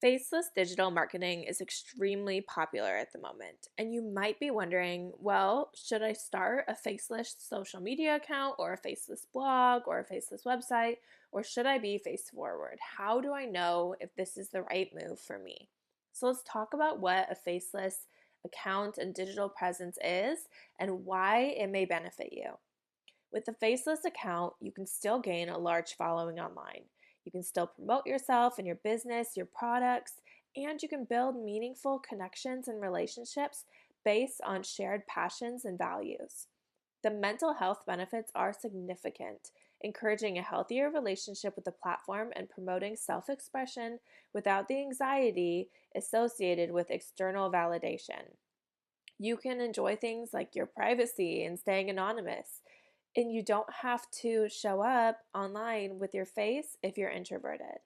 Faceless digital marketing is extremely popular at the moment, and you might be wondering, well, should I start a faceless social media account or a faceless blog or a faceless website, or should I be face forward? How do I know if this is the right move for me? So let's talk about what a faceless account and digital presence is and why it may benefit you. With a faceless account, you can still gain a large following online. You can still promote yourself and your business, your products, and you can build meaningful connections and relationships based on shared passions and values. The mental health benefits are significant, encouraging a healthier relationship with the platform and promoting self expression without the anxiety associated with external validation. You can enjoy things like your privacy and staying anonymous. And you don't have to show up online with your face if you're introverted.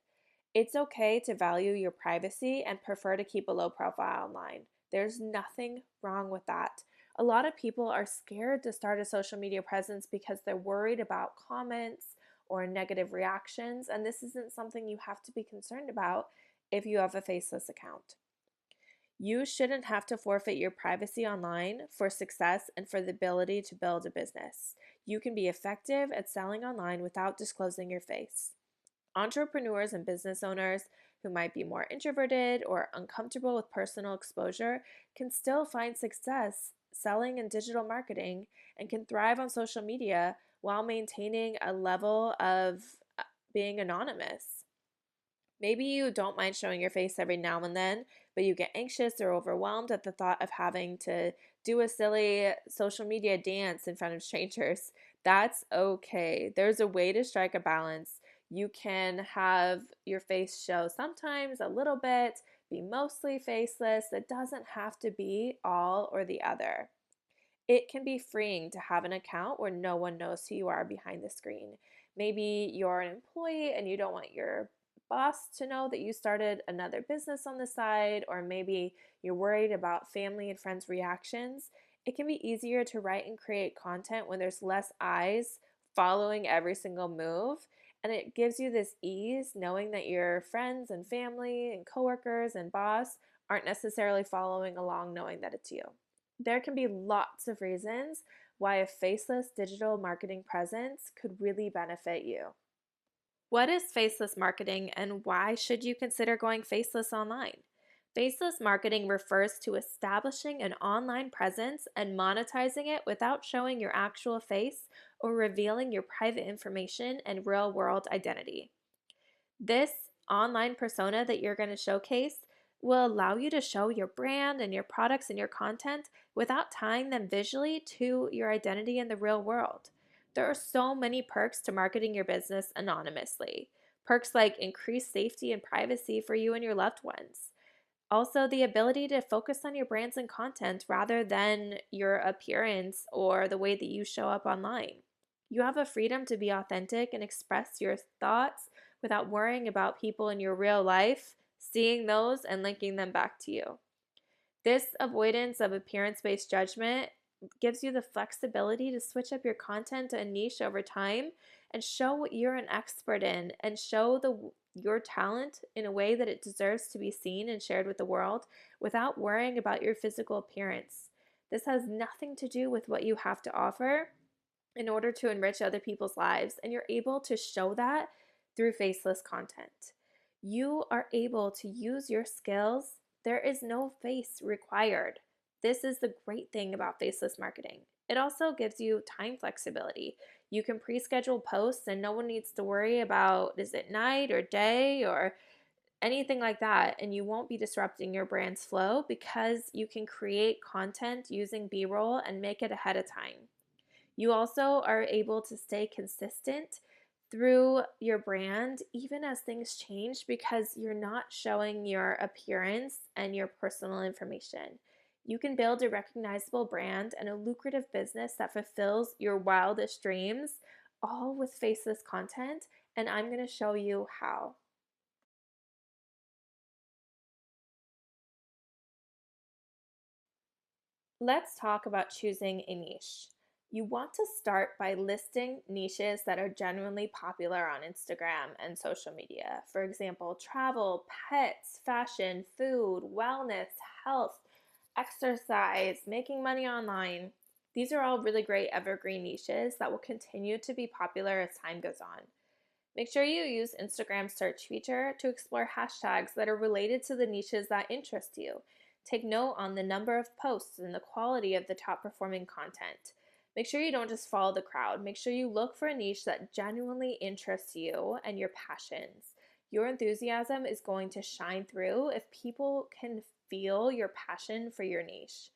It's okay to value your privacy and prefer to keep a low profile online. There's nothing wrong with that. A lot of people are scared to start a social media presence because they're worried about comments or negative reactions, and this isn't something you have to be concerned about if you have a faceless account. You shouldn't have to forfeit your privacy online for success and for the ability to build a business. You can be effective at selling online without disclosing your face. Entrepreneurs and business owners who might be more introverted or uncomfortable with personal exposure can still find success selling in digital marketing and can thrive on social media while maintaining a level of being anonymous. Maybe you don't mind showing your face every now and then, but you get anxious or overwhelmed at the thought of having to do a silly social media dance in front of strangers. That's okay. There's a way to strike a balance. You can have your face show sometimes a little bit, be mostly faceless. It doesn't have to be all or the other. It can be freeing to have an account where no one knows who you are behind the screen. Maybe you're an employee and you don't want your boss to know that you started another business on the side, or maybe you're worried about family and friends' reactions. It can be easier to write and create content when there's less eyes following every single move. And it gives you this ease knowing that your friends and family and coworkers and boss aren't necessarily following along knowing that it's you. There can be lots of reasons why a faceless digital marketing presence could really benefit you. What is faceless marketing and why should you consider going faceless online? Faceless marketing refers to establishing an online presence and monetizing it without showing your actual face or revealing your private information and real world identity. This online persona that you're going to showcase will allow you to show your brand and your products and your content without tying them visually to your identity in the real world. There are so many perks to marketing your business anonymously. Perks like increased safety and privacy for you and your loved ones. Also, the ability to focus on your brands and content rather than your appearance or the way that you show up online. You have a freedom to be authentic and express your thoughts without worrying about people in your real life seeing those and linking them back to you. This avoidance of appearance based judgment gives you the flexibility to switch up your content and niche over time and show what you're an expert in and show your talent in a way that it deserves to be seen and shared with the world without worrying about your physical appearance. This has nothing to do with what you have to offer in order to enrich other people's lives, and you're able to show that through faceless content. You are able to use your skills. There is no face required. This is the great thing about faceless marketing. It also gives you time flexibility. You can pre-schedule posts and no one needs to worry about is it night or day or anything like that, and you won't be disrupting your brand's flow because you can create content using B-roll and make it ahead of time. You also are able to stay consistent through your brand even as things change because you're not showing your appearance and your personal information. You can build a recognizable brand and a lucrative business that fulfills your wildest dreams, all with faceless content, and I'm going to show you how. Let's talk about choosing a niche. You want to start by listing niches that are genuinely popular on Instagram and social media. For example, travel, pets, fashion, food, wellness, health, exercise, making money online. These are all really great evergreen niches that will continue to be popular as time goes on. Make sure you use Instagram's search feature to explore hashtags that are related to the niches that interest you. Take note on the number of posts and the quality of the top performing content. Make sure you don't just follow the crowd. Make sure you look for a niche that genuinely interests you and your passions. Your enthusiasm is going to shine through if people can feel your passion for your niche.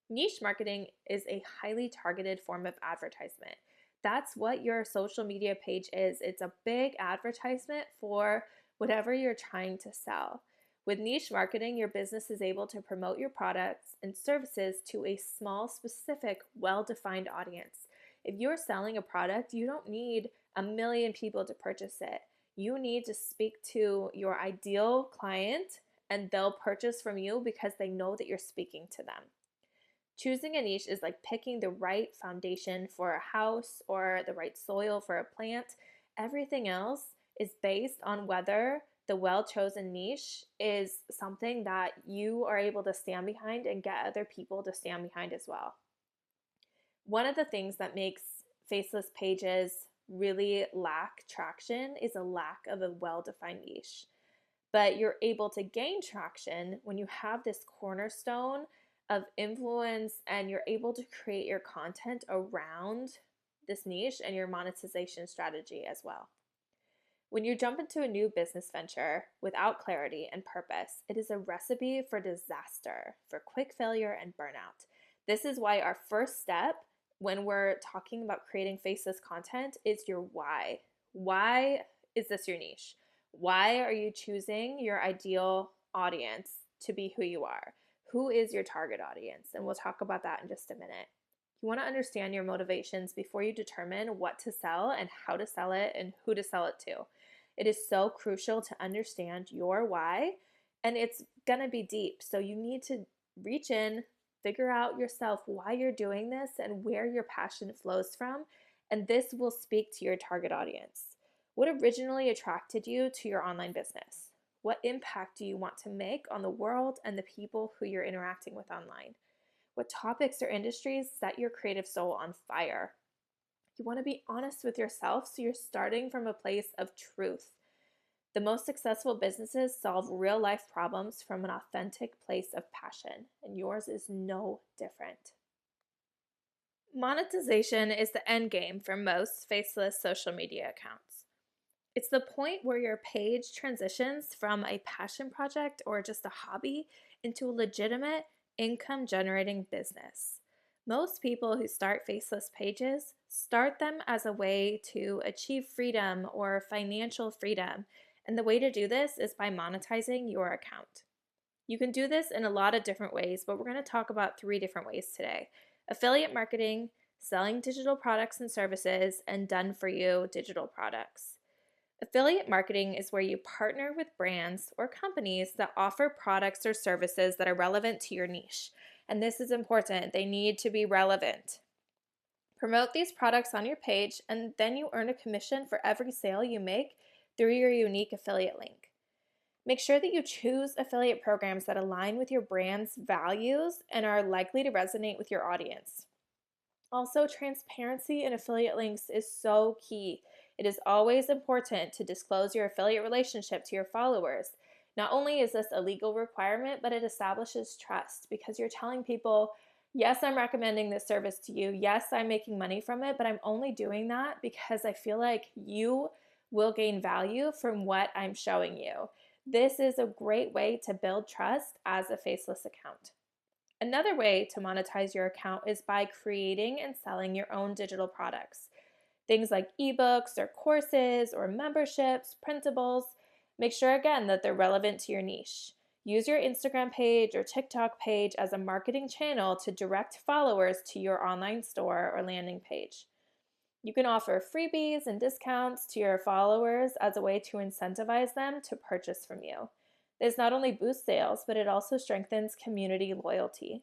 Niche marketing is a highly targeted form of advertisement. That's what your social media page is. It's a big advertisement for whatever you're trying to sell. With niche marketing, your business is able to promote your products and services to a small, specific, well-defined audience. If you're selling a product, you don't need a million people to purchase it. You need to speak to your ideal client, and they'll purchase from you because they know that you're speaking to them. Choosing a niche is like picking the right foundation for a house or the right soil for a plant. Everything else is based on whether the well-chosen niche is something that you are able to stand behind and get other people to stand behind as well. One of the things that makes faceless pages really lack traction is a lack of a well-defined niche. But you're able to gain traction when you have this cornerstone of influence and you're able to create your content around this niche and your monetization strategy as well. When you jump into a new business venture without clarity and purpose, it is a recipe for disaster, for quick failure and burnout. This is why our first step when we're talking about creating faceless content is your why. Why is this your niche? Why are you choosing your ideal audience to be who you are? Who is your target audience? And we'll talk about that in just a minute. You want to understand your motivations before you determine what to sell and how to sell it and who to sell it to. It is so crucial to understand your why, and it's going to be deep. So you need to reach in, figure out yourself why you're doing this and where your passion flows from, and this will speak to your target audience. What originally attracted you to your online business? What impact do you want to make on the world and the people who you're interacting with online? What topics or industries set your creative soul on fire? You want to be honest with yourself, so you're starting from a place of truth. The most successful businesses solve real-life problems from an authentic place of passion, and yours is no different. Monetization is the end game for most faceless social media accounts. It's the point where your page transitions from a passion project or just a hobby into a legitimate income-generating business. Most people who start faceless pages start them as a way to achieve freedom or financial freedom, and the way to do this is by monetizing your account. You can do this in a lot of different ways, but we're going to talk about 3 different ways today: affiliate marketing, selling digital products and services, and done-for-you digital products. Affiliate marketing is where you partner with brands or companies that offer products or services that are relevant to your niche. And this is important. They need to be relevant. Promote these products on your page, and then you earn a commission for every sale you make through your unique affiliate link. Make sure that you choose affiliate programs that align with your brand's values and are likely to resonate with your audience. Also, transparency in affiliate links is so key. It is always important to disclose your affiliate relationship to your followers. Not only is this a legal requirement, but it establishes trust because you're telling people, yes, I'm recommending this service to you. Yes, I'm making money from it, but I'm only doing that because I feel like you will gain value from what I'm showing you. This is a great way to build trust as a faceless account. Another way to monetize your account is by creating and selling your own digital products. Things like ebooks or courses or memberships, printables. Make sure again that they're relevant to your niche. Use your Instagram page or TikTok page as a marketing channel to direct followers to your online store or landing page. You can offer freebies and discounts to your followers as a way to incentivize them to purchase from you. This not only boosts sales, but it also strengthens community loyalty.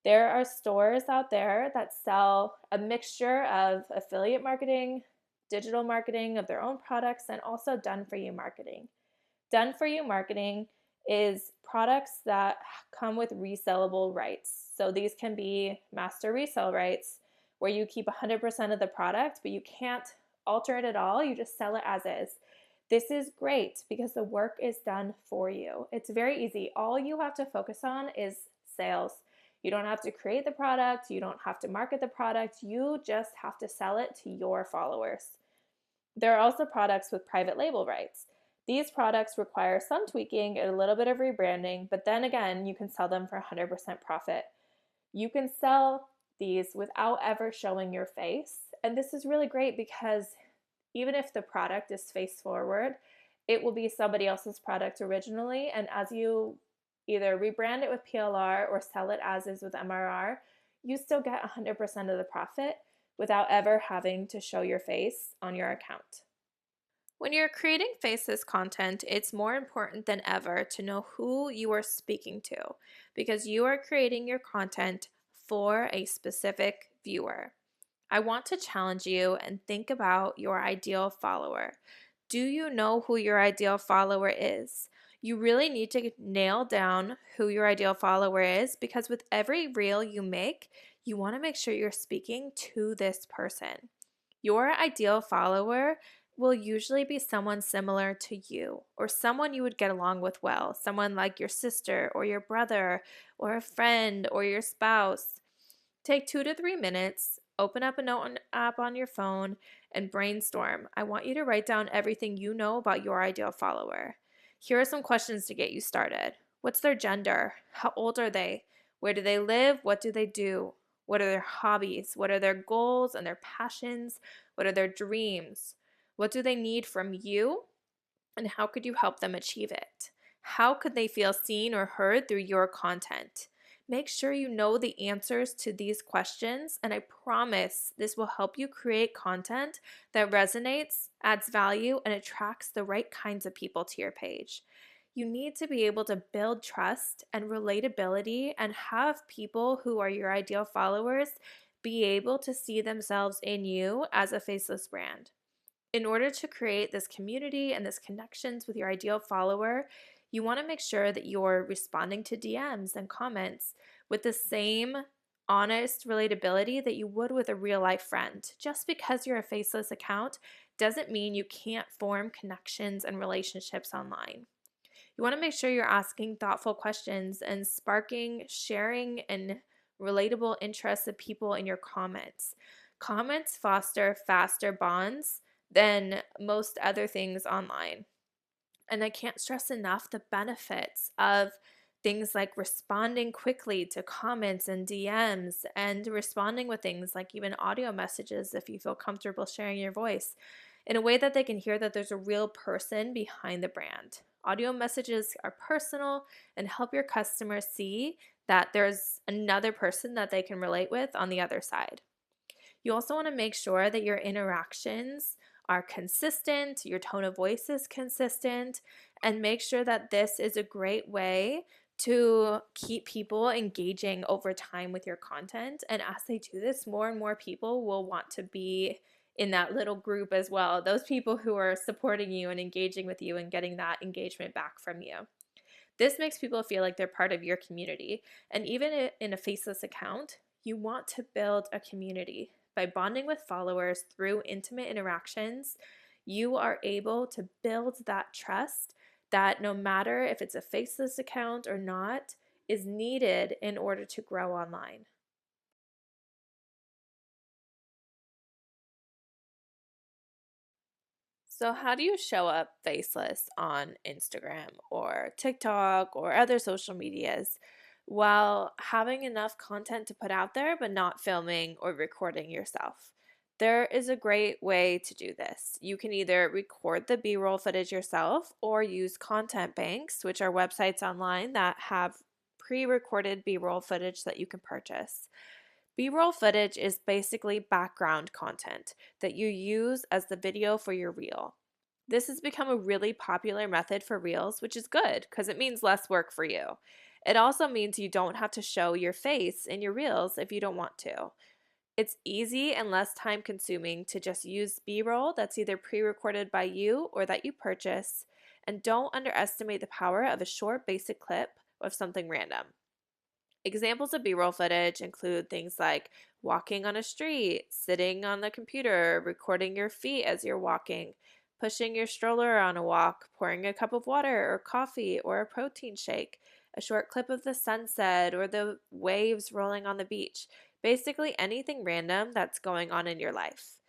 There are stores out there that sell a mixture of affiliate marketing, digital marketing of their own products, and also done for you marketing. Done for you marketing is products that come with resellable rights. So these can be master resale rights where you keep 100% of the product, but you can't alter it at all. You just sell it as is. This is great because the work is done for you. It's very easy. All you have to focus on is sales. You don't have to create the product. You don't have to market the product. You just have to sell it to your followers. There are also products with private label rights. These products require some tweaking and a little bit of rebranding, but then again, you can sell them for 100% profit. You can sell these without ever showing your face. And this is really great because even if the product is face forward, it will be somebody else's product originally. And as you either rebrand it with PLR or sell it as is with MRR, you still get 100% of the profit without ever having to show your face on your account. When you're creating faceless content, it's more important than ever to know who you are speaking to because you are creating your content for a specific viewer. I want to challenge you and think about your ideal follower. Do you know who your ideal follower is? You really need to nail down who your ideal follower is because with every reel you make, you want to make sure you're speaking to this person. Your ideal follower will usually be someone similar to you or someone you would get along with well, someone like your sister or your brother or a friend or your spouse. Take 2 to 3 minutes, open up a note app on your phone, and brainstorm. I want you to write down everything you know about your ideal follower. Here are some questions to get you started. What's their gender? How old are they? Where do they live? What do they do? What are their hobbies? What are their goals and their passions? What are their dreams? What do they need from you? And how could you help them achieve it? How could they feel seen or heard through your content? Make sure you know the answers to these questions, and I promise this will help you create content that resonates, adds value, and attracts the right kinds of people to your page. You need to be able to build trust and relatability and have people who are your ideal followers be able to see themselves in you as a faceless brand. In order to create this community and this connections with your ideal follower, you want to make sure that you're responding to DMs and comments with the same honest relatability that you would with a real life friend. Just because you're a faceless account doesn't mean you can't form connections and relationships online. You want to make sure you're asking thoughtful questions and sparking sharing and relatable interests of people in your comments. Comments foster faster bonds than most other things online. And I can't stress enough the benefits of things like responding quickly to comments and DMs and responding with things like even audio messages if you feel comfortable sharing your voice in a way that they can hear that there's a real person behind the brand. Audio messages are personal and help your customers see that there's another person that they can relate with on the other side. You also want to make sure that your interactions are consistent, your tone of voice is consistent, and make sure that this is a great way to keep people engaging over time with your content. And as they do this, more and more people will want to be in that little group as well. Those people who are supporting you and engaging with you and getting that engagement back from you. This makes people feel like they're part of your community. And even in a faceless account, you want to build a community. By bonding with followers through intimate interactions, you are able to build that trust that no matter if it's a faceless account or not, is needed in order to grow online. So, how do you show up faceless on Instagram or TikTok or other social medias while having enough content to put out there but not filming or recording yourself? There is a great way to do this. You can either record the B roll footage yourself or use content banks, which are websites online that have pre recorded B roll footage that you can purchase. B-roll footage is basically background content that you use as the video for your reel. This has become a really popular method for reels, which is good because it means less work for you. It also means you don't have to show your face in your reels if you don't want to. It's easy and less time consuming to just use B-roll that's either pre-recorded by you or that you purchase, and don't underestimate the power of a short basic clip of something random. Examples of B-roll footage include things like walking on a street, sitting on the computer, recording your feet as you're walking, pushing your stroller on a walk, pouring a cup of water or coffee or a protein shake, a short clip of the sunset or the waves rolling on the beach. Basically anything random that's going on in your life.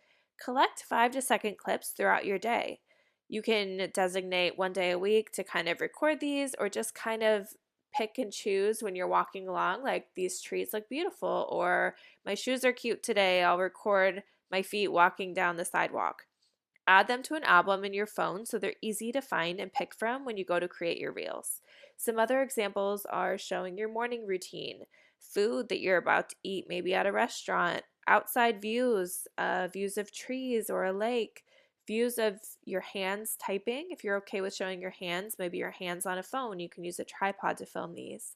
Collect 5 to 2 clips throughout your day. You can designate one day a week to kind of record these, or just kind of pick and choose when you're walking along, like these trees look beautiful, or my shoes are cute today, I'll record my feet walking down the sidewalk. Add them to an album in your phone so they're easy to find and pick from when you go to create your reels. Some other examples are showing your morning routine, food that you're about to eat, maybe at a restaurant, outside views, views of trees or a lake, views of your hands typing. If you're okay with showing your hands, maybe your hands on a phone, you can use a tripod to film these.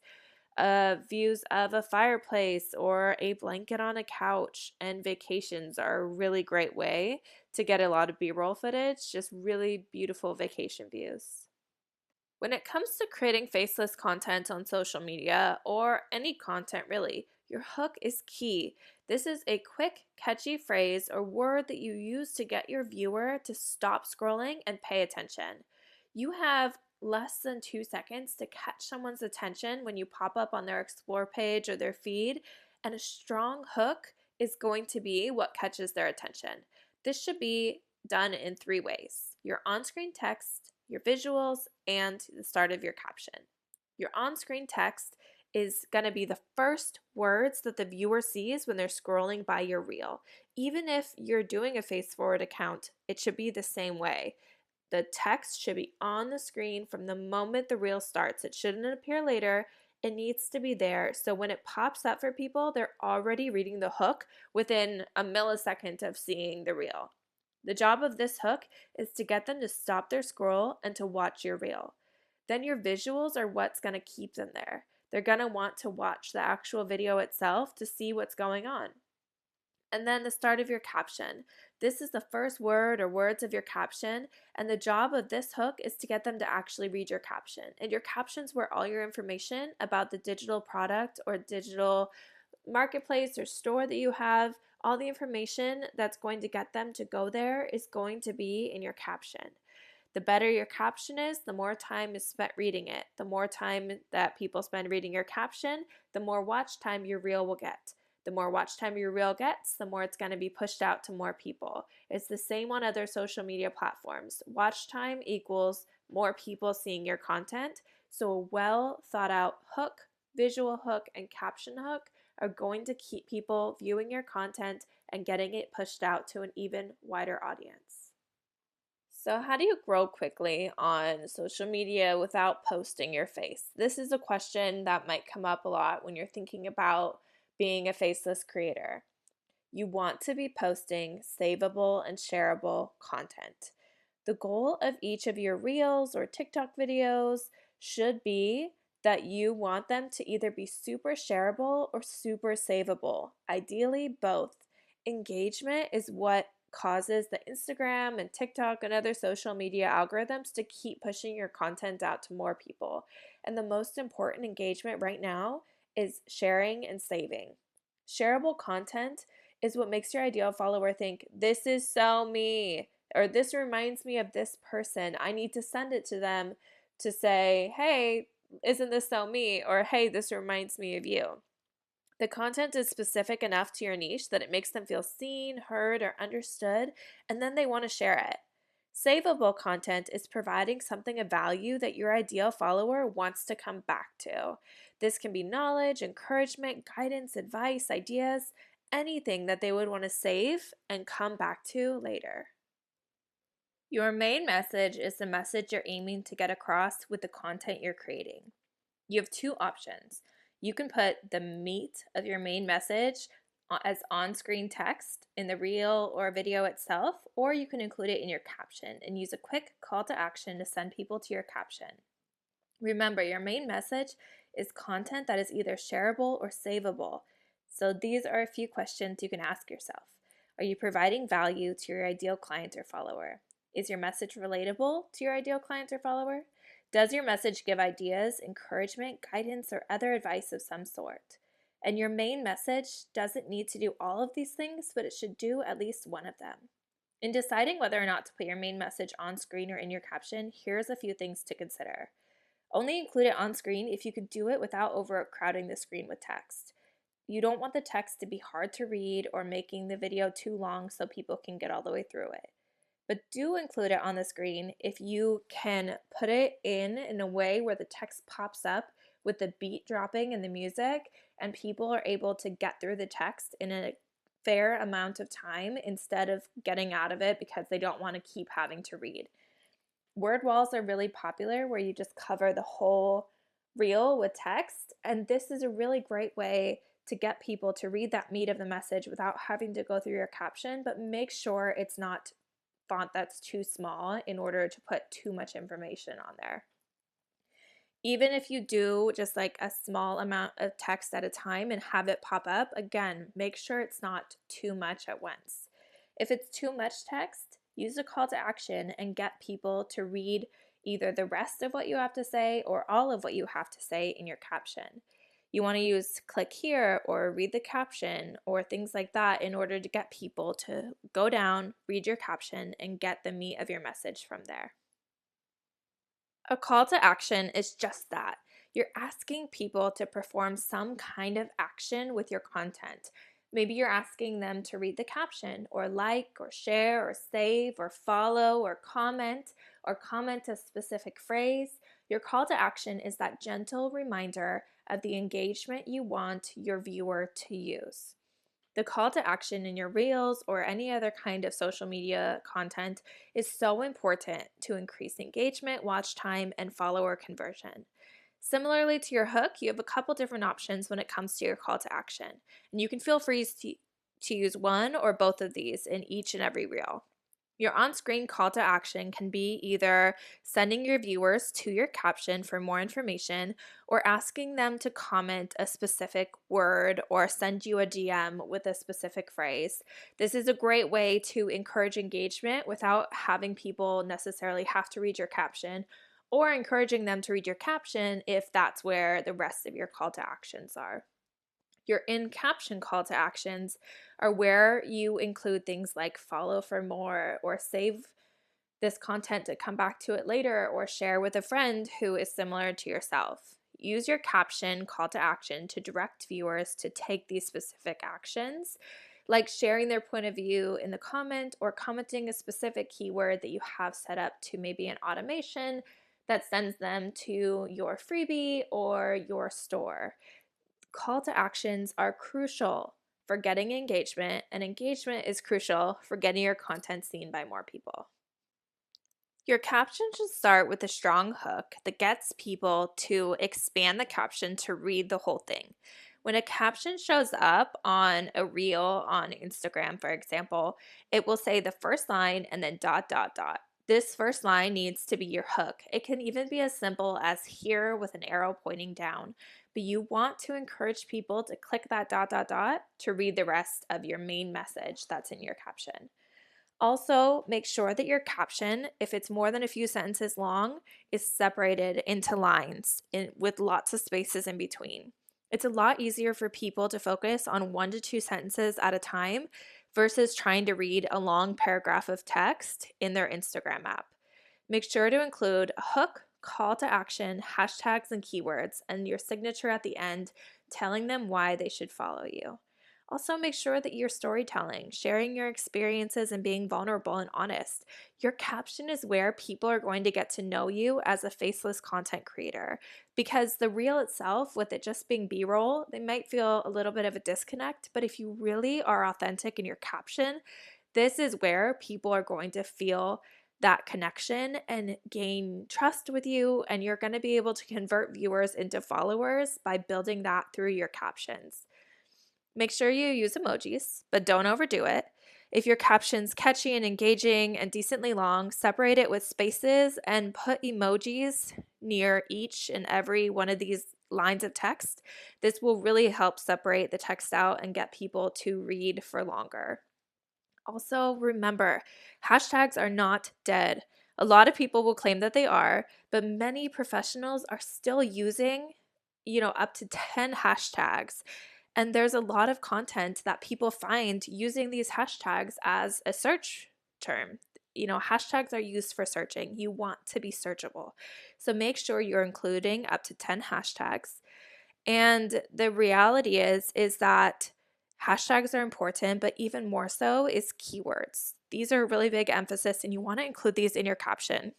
Views of a fireplace or a blanket on a couch, and vacations are a really great way to get a lot of B-roll footage, just really beautiful vacation views. When it comes to creating faceless content on social media, or any content really, your hook is key. This is a quick, catchy phrase or word that you use to get your viewer to stop scrolling and pay attention. You have less than 2 seconds to catch someone's attention when you pop up on their explore page or their feed, and a strong hook is going to be what catches their attention. This should be done in 3 ways: your on-screen text, your visuals, and the start of your caption. Your on-screen text is going to be the first words that the viewer sees when they're scrolling by your reel. Even if you're doing a face forward account, it should be the same way. The text should be on the screen from the moment the reel starts. It shouldn't appear later. It needs to be there, so when it pops up for people, they're already reading the hook within a millisecond of seeing the reel. The job of this hook is to get them to stop their scroll and to watch your reel. Then your visuals are what's going to keep them there. They're going to want to watch the actual video itself to see what's going on. And then the start of your caption. This is the first word or words of your caption, and the job of this hook is to get them to actually read your caption. And your caption's where all your information about the digital product or digital marketplace or store that you have, all the information that's going to get them to go there is going to be in your caption. The better your caption is, the more time is spent reading it. The more time that people spend reading your caption, the more watch time your reel will get. The more watch time your reel gets, the more it's going to be pushed out to more people. It's the same on other social media platforms. Watch time equals more people seeing your content. So a well thought out hook, visual hook, and caption hook are going to keep people viewing your content and getting it pushed out to an even wider audience. So how do you grow quickly on social media without posting your face? This is a question that might come up a lot when you're thinking about being a faceless creator. You want to be posting savable and shareable content. The goal of each of your reels or TikTok videos should be that you want them to either be super shareable or super savable, ideally both. Engagement is what causes the Instagram and TikTok and other social media algorithms to keep pushing your content out to more people. And the most important engagement right now is sharing and saving. Shareable content is what makes your ideal follower think, this is so me, or this reminds me of this person. I need to send it to them to say, hey, isn't this so me? Or hey, this reminds me of you. The content is specific enough to your niche that it makes them feel seen, heard, or understood, and then they want to share it. Savable content is providing something of value that your ideal follower wants to come back to. This can be knowledge, encouragement, guidance, advice, ideas, anything that they would want to save and come back to later. Your main message is the message you're aiming to get across with the content you're creating. You have 2 options. You can put the meat of your main message as on-screen text in the reel or video itself, or you can include it in your caption and use a quick call to action to send people to your caption. Remember, your main message is content that is either shareable or savable. So these are a few questions you can ask yourself. Are you providing value to your ideal client or follower? Is your message relatable to your ideal client or follower? Does your message give ideas, encouragement, guidance, or other advice of some sort? And your main message doesn't need to do all of these things, but it should do at least one of them. In deciding whether or not to put your main message on screen or in your caption, here's a few things to consider. Only include it on screen if you could do it without overcrowding the screen with text. You don't want the text to be hard to read or making the video too long so people can get all the way through it. But do include it on the screen if you can put it in a way where the text pops up with the beat dropping and the music, and people are able to get through the text in a fair amount of time instead of getting out of it because they don't want to keep having to read. Word walls are really popular where you just cover the whole reel with text, and this is a really great way to get people to read that meat of the message without having to go through your caption, but make sure it's not font that's too small in order to put too much information on there. Even if you do just like a small amount of text at a time and have it pop up, again, make sure it's not too much at once. If it's too much text, use a call to action and get people to read either the rest of what you have to say or all of what you have to say in your caption. You want to use click here or read the caption or things like that in order to get people to go down, read your caption, and get the meat of your message from there. A call to action is just that. You're asking people to perform some kind of action with your content. Maybe you're asking them to read the caption or like or share or save or follow or comment a specific phrase. Your call to action is that gentle reminder of the engagement you want your viewer to use. The call to action in your reels or any other kind of social media content is so important to increase engagement, watch time, and follower conversion. Similarly to your hook, you have a couple different options when it comes to your call to action, and you can feel free to use one or both of these in each and every reel. Your on-screen call to action can be either sending your viewers to your caption for more information or asking them to comment a specific word or send you a DM with a specific phrase. This is a great way to encourage engagement without having people necessarily have to read your caption, or encouraging them to read your caption if that's where the rest of your call to actions are. Your in-caption call to actions are where you include things like follow for more or save this content to come back to it later or share with a friend who is similar to yourself. Use your caption call to action to direct viewers to take these specific actions, like sharing their point of view in the comment or commenting a specific keyword that you have set up to maybe an automation that sends them to your freebie or your store. Call to actions are crucial for getting engagement, and engagement is crucial for getting your content seen by more people. Your caption should start with a strong hook that gets people to expand the caption to read the whole thing. When a caption shows up on a reel on Instagram, for example, it will say the first line and then ... This first line needs to be your hook. It can even be as simple as here with an arrow pointing down, but you want to encourage people to click that ... to read the rest of your main message that's in your caption. Also, make sure that your caption, if it's more than a few sentences long, is separated into lines with lots of spaces in between. It's a lot easier for people to focus on 1 to 2 sentences at a time versus trying to read a long paragraph of text in their Instagram app. Make sure to include a hook, call to action, hashtags, and keywords, and your signature at the end telling them why they should follow you. Also, make sure that you're storytelling, sharing your experiences, and being vulnerable and honest. Your caption is where people are going to get to know you as a faceless content creator, because the reel itself, with it just being B-roll, they might feel a little bit of a disconnect, but if you really are authentic in your caption, this is where people are going to feel that connection and gain trust with you, and you're going to be able to convert viewers into followers by building that through your captions. Make sure you use emojis, but don't overdo it. If your caption's catchy and engaging and decently long, separate it with spaces and put emojis near each and every one of these lines of text, this will really help separate the text out and get people to read for longer. Also, remember, hashtags are not dead. A lot of people will claim that they are, but many professionals are still using, up to 10 hashtags. And there's a lot of content that people find using these hashtags as a search term. Hashtags are used for searching. You want to be searchable. So make sure you're including up to 10 hashtags. And the reality is that hashtags are important, but even more so is keywords. These are a really big emphasis, and you want to include these in your caption.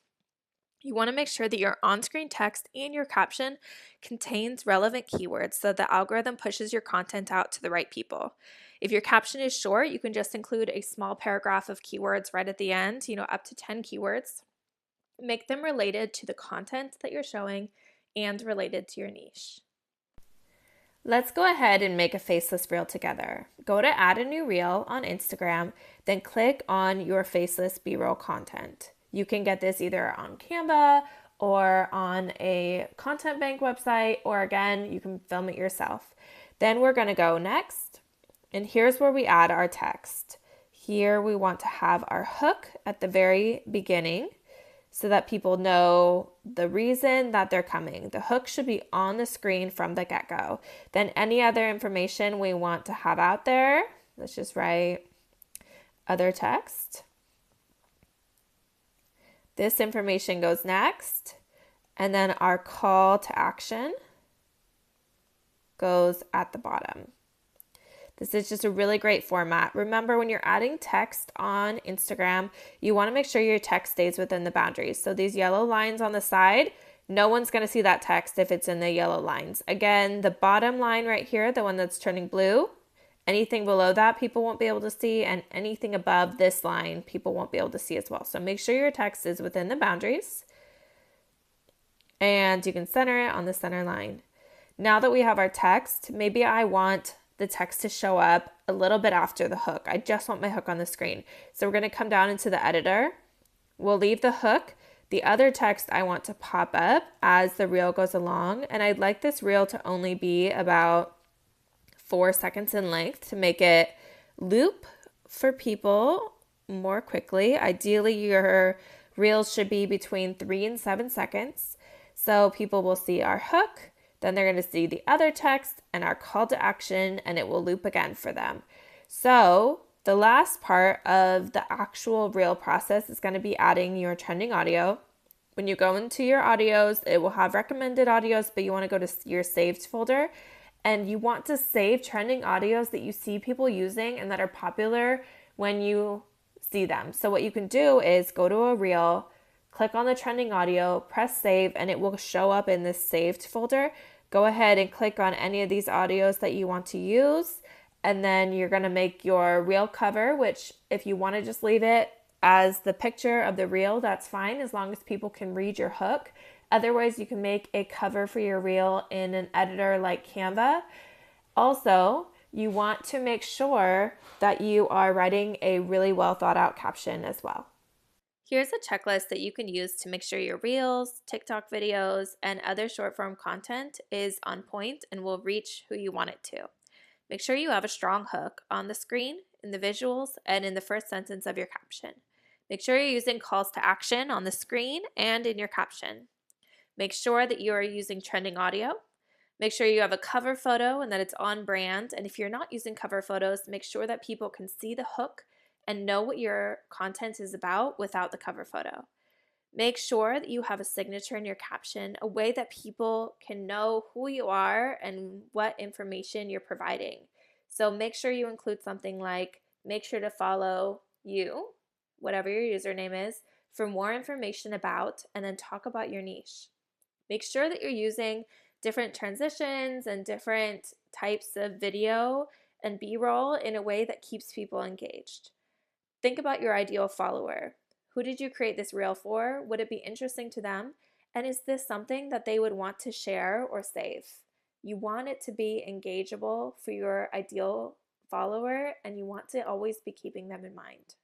You want to make sure that your on-screen text and your caption contains relevant keywords so the algorithm pushes your content out to the right people. If your caption is short, you can just include a small paragraph of keywords right at the end, up to 10 keywords. Make them related to the content that you're showing and related to your niche. Let's go ahead and make a faceless reel together. Go to add a new reel on Instagram, then click on your faceless B-roll content. You can get this either on Canva or on a content bank website, or again, you can film it yourself. Then we're going to go next, and here's where we add our text. Here we want to have our hook at the very beginning so that people know the reason that they're coming. The hook should be on the screen from the get-go. Then any other information we want to have out there, let's just write other text. This information goes next. And then our call to action goes at the bottom. This is just a really great format. Remember, when you're adding text on Instagram, you want to make sure your text stays within the boundaries. So these yellow lines on the side, no one's going to see that text if it's in the yellow lines. Again, the bottom line right here, the one that's turning blue, anything below that people won't be able to see, and anything above this line people won't be able to see as well. So make sure your text is within the boundaries, and you can center it on the center line. Now that we have our text, maybe I want the text to show up a little bit after the hook. I just want my hook on the screen. So we're going to come down into the editor. We'll leave the hook. The other text I want to pop up as the reel goes along. And I'd like this reel to only be about 4 seconds in length to make it loop for people more quickly. Ideally, your reels should be between 3 and 7 seconds. So people will see our hook, then they're going to see the other text and our call to action, and it will loop again for them. So the last part of the actual reel process is going to be adding your trending audio. When you go into your audios, it will have recommended audios, but you want to go to your saved folder, and you want to save trending audios that you see people using and that are popular when you see them. So what you can do is go to a reel, click on the trending audio, press save, and it will show up in this saved folder. Go ahead and click on any of these audios that you want to use, and then you're going to make your reel cover, which if you want to just leave it as the picture of the reel, that's fine, as long as people can read your hook. Otherwise, you can make a cover for your reel in an editor like Canva. Also, you want to make sure that you are writing a really well thought out caption as well. Here's a checklist that you can use to make sure your reels, TikTok videos, and other short form content is on point and will reach who you want it to. Make sure you have a strong hook on the screen, in the visuals, and in the first sentence of your caption. Make sure you're using calls to action on the screen and in your caption. Make sure that you are using trending audio. Make sure you have a cover photo and that it's on brand. And if you're not using cover photos, make sure that people can see the hook and know what your content is about without the cover photo. Make sure that you have a signature in your caption, a way that people can know who you are and what information you're providing. So make sure you include something like, make sure to follow you, whatever your username is, for more information about, and then talk about your niche. Make sure that you're using different transitions and different types of video and B-roll in a way that keeps people engaged. Think about your ideal follower. Who did you create this reel for? Would it be interesting to them? And is this something that they would want to share or save? You want it to be engageable for your ideal follower, and you want to always be keeping them in mind.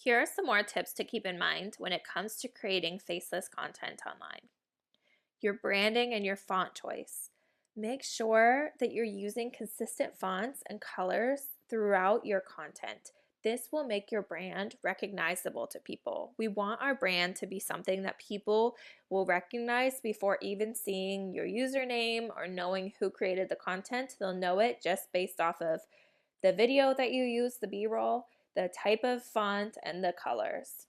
Here are some more tips to keep in mind when it comes to creating faceless content online. Your branding and your font choice. Make sure that you're using consistent fonts and colors throughout your content. This will make your brand recognizable to people. We want our brand to be something that people will recognize before even seeing your username or knowing who created the content. They'll know it just based off of the video that you use, the B-roll, the type of font, and the colors.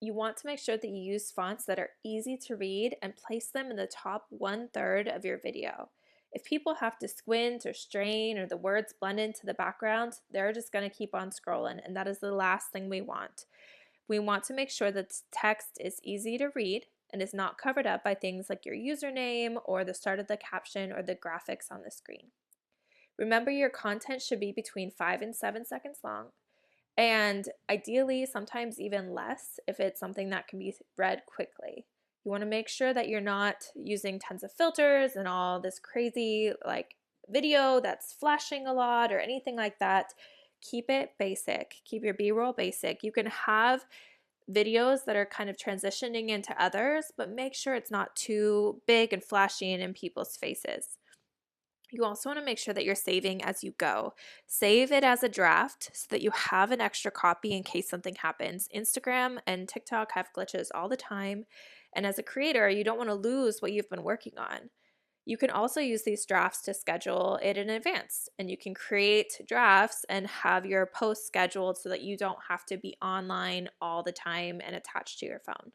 You want to make sure that you use fonts that are easy to read and place them in the top 1/3 of your video. If people have to squint or strain or the words blend into the background, they're just going to keep on scrolling, and that is the last thing we want. We want to make sure that text is easy to read and is not covered up by things like your username or the start of the caption or the graphics on the screen. Remember, your content should be between 5 and 7 seconds long. And ideally, sometimes even less if it's something that can be read quickly. You want to make sure that you're not using tons of filters and all this crazy like video that's flashing a lot or anything like that. Keep it basic. Keep your B-roll basic. You can have videos that are kind of transitioning into others, but make sure it's not too big and flashy and in people's faces. You also want to make sure that you're saving as you go. Save it as a draft so that you have an extra copy in case something happens. Instagram and TikTok have glitches all the time. And as a creator, you don't want to lose what you've been working on. You can also use these drafts to schedule it in advance. And you can create drafts and have your posts scheduled so that you don't have to be online all the time and attached to your phone.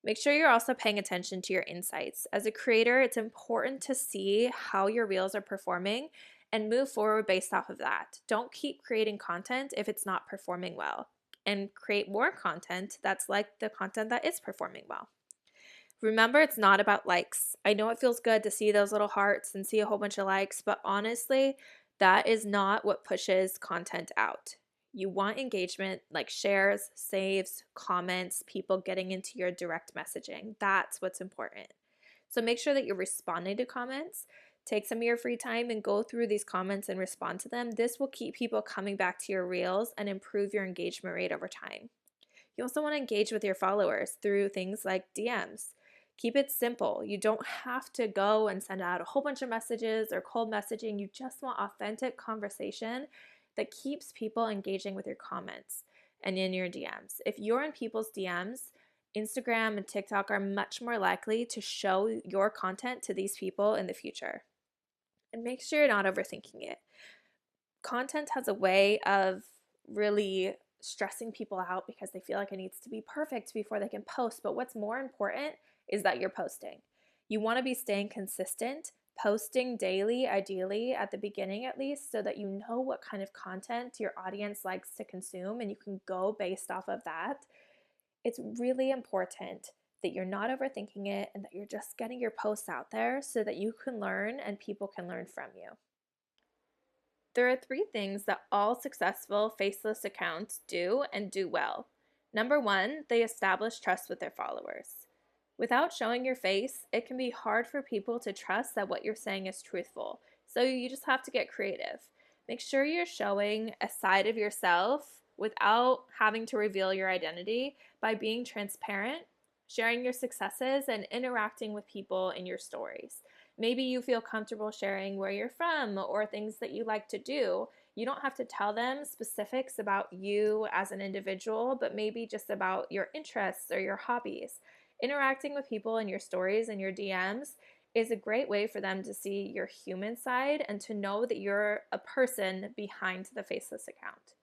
Make sure you're also paying attention to your insights. As a creator, it's important to see how your reels are performing and move forward based off of that. Don't keep creating content if it's not performing well, and create more content that's like the content that is performing well. Remember, it's not about likes. I know it feels good to see those little hearts and see a whole bunch of likes, but honestly, that is not what pushes content out. You want engagement like shares, saves, comments, people getting into your direct messaging. That's what's important. So make sure that you're responding to comments. Take some of your free time and go through these comments and respond to them. This will keep people coming back to your reels and improve your engagement rate over time. You also want to engage with your followers through things like DMs. Keep it simple. You don't have to go and send out a whole bunch of messages or cold messaging. You just want authentic conversation that keeps people engaging with your comments and in your DMs. If you're in people's DMs, Instagram and TikTok are much more likely to show your content to these people in the future. And make sure you're not overthinking it. Content has a way of really stressing people out because they feel like it needs to be perfect before they can post. But what's more important is that you're posting. You want to be staying consistent, posting daily, ideally at the beginning at least, so that you know what kind of content your audience likes to consume and you can go based off of that. It's really important that you're not overthinking it and that you're just getting your posts out there so that you can learn and people can learn from you. There are 3 things that all successful faceless accounts do and do well. Number 1, they establish trust with their followers. Without showing your face, it can be hard for people to trust that what you're saying is truthful. So you just have to get creative. Make sure you're showing a side of yourself without having to reveal your identity by being transparent, sharing your successes, and interacting with people in your stories. Maybe you feel comfortable sharing where you're from or things that you like to do. You don't have to tell them specifics about you as an individual, but maybe just about your interests or your hobbies. Interacting with people in your stories and your DMs is a great way for them to see your human side and to know that you're a person behind the faceless account.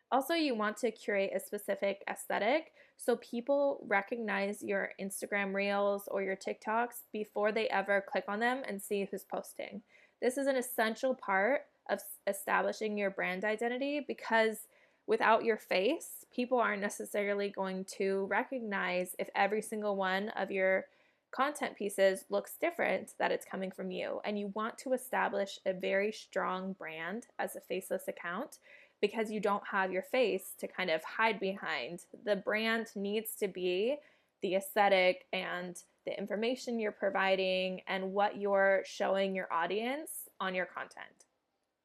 Also, you want to curate a specific aesthetic so people recognize your Instagram Reels or your TikToks before they ever click on them and see who's posting. This is an essential part of establishing your brand identity because without your face, people aren't necessarily going to recognize if every single one of your content pieces looks different, that it's coming from you. And you want to establish a very strong brand as a faceless account because you don't have your face to kind of hide behind. The brand needs to be the aesthetic and the information you're providing and what you're showing your audience on your content.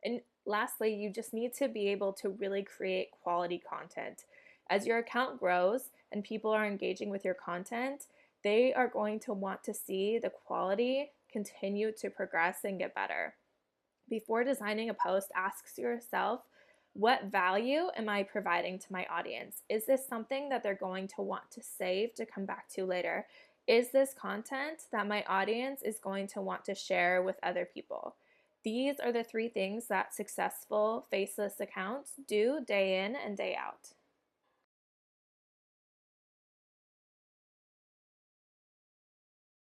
And lastly, you just need to be able to really create quality content. As your account grows and people are engaging with your content, they are going to want to see the quality continue to progress and get better. Before designing a post, ask yourself, what value am I providing to my audience? Is this something that they're going to want to save to come back to later? Is this content that my audience is going to want to share with other people? These are the 3 things that successful faceless accounts do day in and day out.